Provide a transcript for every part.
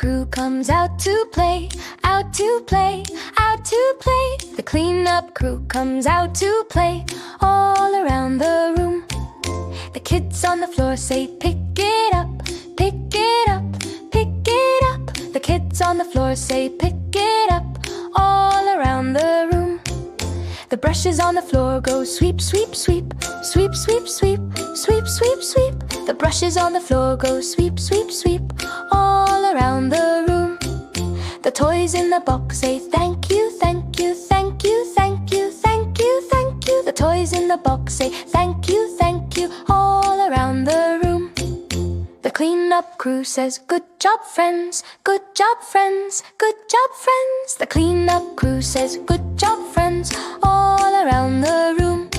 crew comes out to play, out to play, out to play. The cleanup crew comes out to play all around the room. The kids on the floor say, pick it up, pick it up, pick it up. The kids on the floor say, pick it up all around the room. The brushes on the floor go sweep, sweep, sweep, sweep, sweep, sweep, sweep, sweep, sweep. The brushes on the floor go sweep, sweep, sweep all around the room. The toys in the box say, thank you, thank you, thank you, thank you, thank you, thank you. The toys in the box say, thank you, thank you all around the room. The cleanup crew says, good job, friends, good job, friends, good job, friends. The cleanup crew says, good job, friends, all around the room.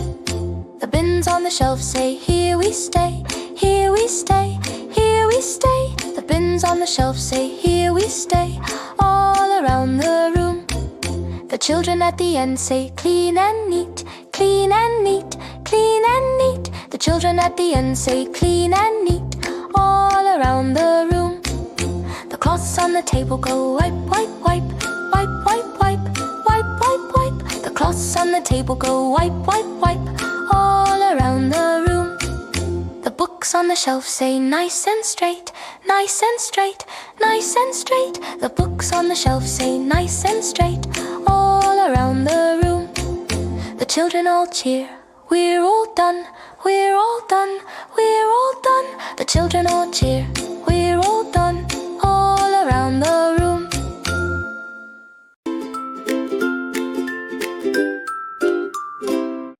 The bins on the shelf say, here we stay, here we stay, here we stay. The bins on the shelf say, here we stay, all around the room. The children at the end say, clean and neat, clean and neat, clean and neat. The children at the end say, clean and neat, all around the room. The cloths on the table go wipe, wipe, wipe, wipe, wipe, wipe, wipe, wipe, wipe. The cloths on the table go wipe, wipe, wipe, all around the room. The books on the shelf say, nice and straight, nice and straight, nice and straight. The books on the shelf say, nice and straight, all around the room. The children all cheer, we're all done, we're all done, we're all done. The children all cheer, we're